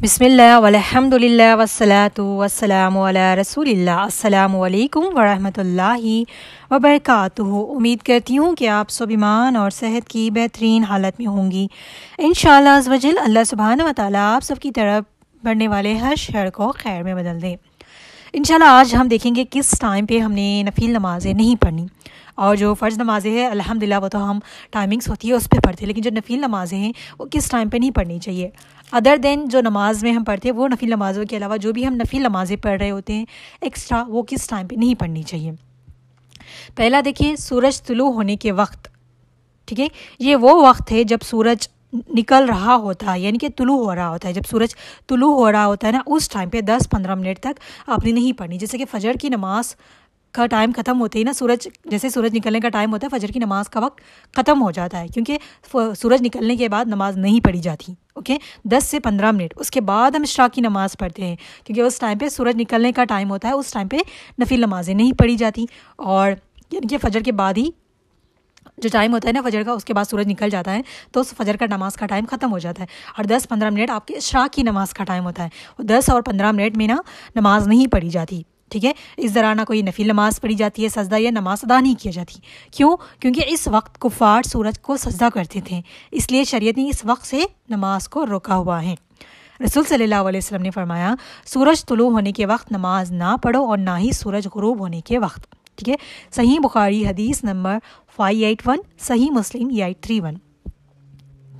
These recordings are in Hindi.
बिस्मिल्लाह वल्हम्दुलिल्लाह वस्सलातु वस्सलामु अला रसूलिल्लाह। अस्सलामु अलैकुम वरहमतुल्लाहि वबरकातुहू। उम्मीद करती हूँ कि आप सब ईमान और सेहत की बेहतरीन हालत में होंगी। इंशाअल्लाह अज़्ज़ वजल अल्लाह सुब्हानहू व तआला आप सब की तरफ बढ़ने वाले हर शर को खैर में बदल दें। इंशाअल्लाह आज हम देखेंगे किस टाइम पे हमने नफिल नमाज़ें नहीं पढ़नी, और जो फ़र्ज़ नमाज़ें हैं अल्हम्दुलिल्लाह वो तो हम टाइमिंग्स होती है उस पर पढ़ते हैं, लेकिन जो नफिल नमाज़ें हैं वो किस टाइम पे नहीं पढ़नी चाहिए। अदर देन जो नमाज में हम पढ़ते हैं वो नफिल नमाज़ों के अलावा जो भी हम नफिल नमाज़ें पढ़ रहे होते हैं एक्स्ट्रा, वो किस टाइम पे नहीं पढ़नी चाहिए। पहला देखिए, सूरज तुलू होने के वक्त, ठीक है, ये वो वक्त है जब सूरज निकल रहा होता है, यानी कि तुलू हो रहा होता है। जब सूरज तुलू हो रहा होता है ना, उस टाइम पे 10-15 मिनट तक आपने नहीं पढ़नी। जैसे कि फ़जर की नमाज का टाइम ख़त्म होते ही ना, जैसे सूरज निकलने का टाइम होता है, फ़जर की नमाज का वक्त ख़त्म हो जाता है, क्योंकि सूरज निकलने के बाद नमाज नहीं पढ़ी जाती। ओके, 10 से 15 मिनट उसके बाद हम इशराक की नमाज़ पढ़ते हैं, क्योंकि उस टाइम पे सूरज निकलने का टाइम होता है, उस टाइम पे नफिल नमाज़ें नहीं पढ़ी जाती। और यानी कि फ़जर के बाद ही जो टाइम होता है ना फ़जर का, उसके बाद सूरज निकल जाता है तो उस फ़जर का नमाज का टाइम ख़त्म हो जाता है, और 10-15 मिनट आपके इशराक की नमाज़ का टाइम होता है। वो 10 और 15 मिनट में ना नमाज नहीं पढ़ी जाती, ठीक है। इस दौरान ना कोई नफिल नमाज पढ़ी जाती है, सजदा या नमाज अदा नहीं किया जाती। क्यों? क्योंकि इस वक्त कुफ़ार सूरज को सजदा करते थे, इसलिए शरीयत ने इस वक्त से नमाज को रोका हुआ है। रसूल सल्लल्लाहु अलैहि वसल्लम ने फरमाया, सूरज तुलू होने के वक्त नमाज ना पढ़ो और ना ही सूरज गुरूब होने के वक्त, ठीक है। सही बुखारी हदीस नंबर 581, सही मुस्लिम 831,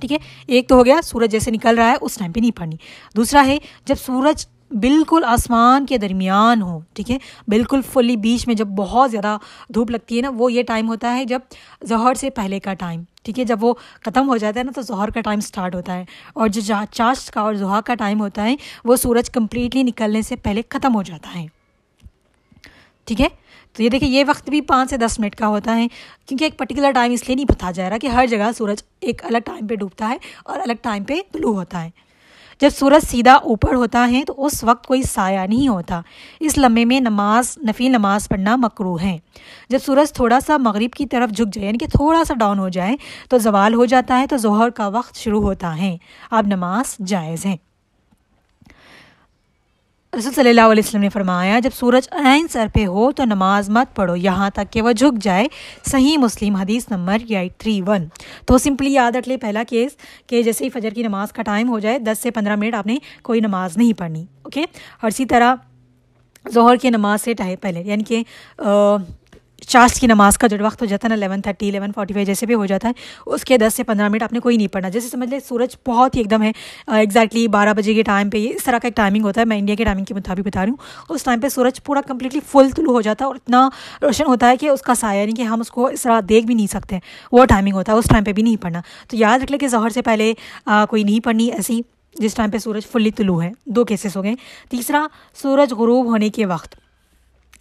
ठीक है। एक तो हो गया सूरज जैसे निकल रहा है उस टाइम पे नहीं पढ़नी। दूसरा है जब सूरज बिल्कुल आसमान के दरमियान हो, ठीक है, बिल्कुल फुली बीच में, जब बहुत ज़्यादा धूप लगती है ना, वो ये टाइम होता है जब ज़ोहर से पहले का टाइम, ठीक है। जब वो ख़त्म हो जाता है ना तो ज़ोहर का टाइम स्टार्ट होता है, और जो चाश का और ज़ुहा का टाइम होता है वो सूरज कम्प्लीटली निकलने से पहले ख़त्म हो जाता है, ठीक है। तो ये देखिए, ये वक्त भी 5 से 10 मिनट का होता है, क्योंकि एक पर्टिकुलर टाइम इसलिए नहीं बताया जा रहा कि हर जगह सूरज एक अलग टाइम पे डूबता है और अलग टाइम पे तुलू होता है। जब सूरज सीधा ऊपर होता है तो उस वक्त कोई साया नहीं होता, इस लम्हे में नफिल नमाज पढ़ना मकरूह है। जब सूरज थोड़ा सा मगरिब की तरफ झुक जाए, यानी कि थोड़ा सा डाउन हो जाए, तो ज़वाल हो जाता है, तो ज़ोहर का वक्त शुरू होता है, अब नमाज जायज़ है। रसूल सल्लल्लाहु अलैहि वसल्लम ने फरमाया, जब सूरज ऐन सर पे हो तो नमाज मत पढ़ो यहाँ तक कि वह झुक जाए। सही मुस्लिम हदीस नंबर 831। तो सिंपली याद रख ले पहला केस कि जैसे ही फ़जर की नमाज का टाइम हो जाए 10 से 15 मिनट आपने कोई नमाज नहीं पढ़नी, ओके। और इसी तरह ज़ोहर की नमाज से पहले, यानी कि चाश की नमाज का जो वक्त हो जाता है ना 11:30, 11:45 जैसे भी हो जाता है, उसके 10 से 15 मिनट आपने कोई नहीं पढ़ना। जैसे समझ ले सूरज बहुत ही एकदम है एग्जैक्टली 12 बजे के टाइम पे, ये इस तरह का एक टाइमिंग होता है, मैं इंडिया के टाइमिंग के मुताबिक बता रही हूँ। उस टाइम पे सूरज पूरा कम्प्लीटली फुल तुलू हो जाता है और इतना रोशन होता है कि उसका साया, यानी कि हम उसको इस तरह देख भी नहीं सकते, वो टाइमिंग होता है, उस टाइम पर भी नहीं पढ़ना। तो याद रख ले कि ज़ोहर से पहले कोई नहीं पढ़नी ऐसी, जिस टाइम पर सूरज फुल्ली तुलू है। 2 केसेस हो गए। तीसरा, सूरज गुरूब होने के वक्त,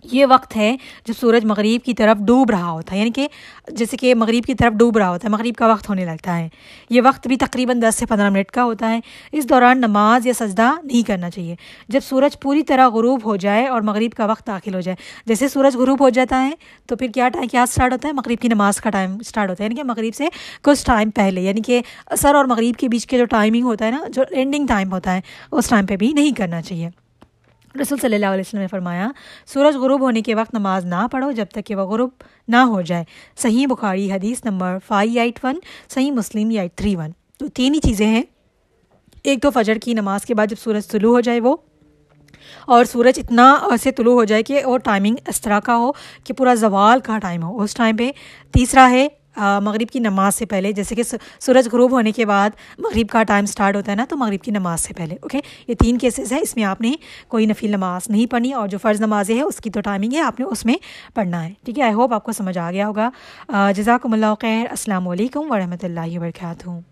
ये वक्त है जब सूरज मगरिब की तरफ डूब रहा होता है, यानी कि जैसे कि मगरिब की तरफ डूब रहा होता है, मगरिब का वक्त होने लगता है। ये वक्त भी तकरीबन 10 से 15 मिनट का होता है। इस दौरान नमाज या सजदा नहीं करना चाहिए। जब सूरज पूरी तरह गुरूब हो जाए और मगरिब का वक्त दाखिल हो जाए, जैसे सूरज गुरूब हो जाता है तो फिर क्या स्टार्ट होता है, मगरिब की नमाज का टाइम स्टार्ट होता है, यानी कि मगरिब से कुछ टाइम पहले, यानी कि असर और मगरिब के बीच के जो टाइमिंग होता है ना, जो एंडिंग टाइम होता है, उस टाइम पर भी नहीं करना चाहिए। रसूल सल्लल्लाहु अलैहि वसल्लम ने फरमाया, सूरज गुरूब होने के वक्त नमाज ना पढ़ो जब तक कि वह गुरूब ना हो जाए। सही बुखारी हदीस नंबर 581, सही मुस्लिम 831। तो 3 ही चीज़ें हैं। एक तो फ़जर की नमाज के बाद जब सूरज तुलू हो जाए वो, और सूरज इतना ऐसे तुलू हो जाए कि और टाइमिंग इस तरह का हो कि पूरा ज़वाल का टाइम हो, उस टाइम पे। तीसरा है मगरिब की नमाज से पहले, जैसे कि सूरज गुरूब होने के बाद मगरिब का टाइम स्टार्ट होता है ना, तो मगरिब की नमाज से पहले, ओके। ये 3 केसेस है, इसमें आपने कोई नफिल नमाज नहीं पढ़नी, और जो फ़र्ज़ नमाजें हैं उसकी तो टाइमिंग है, आपने उसमें पढ़ना है, ठीक है। आई होप आपको समझ आ गया होगा। जज़ाकुमुल्लाह खैर। अस्सलामु अलैकुम वरहमतुल्लाहि वबरकातुहू।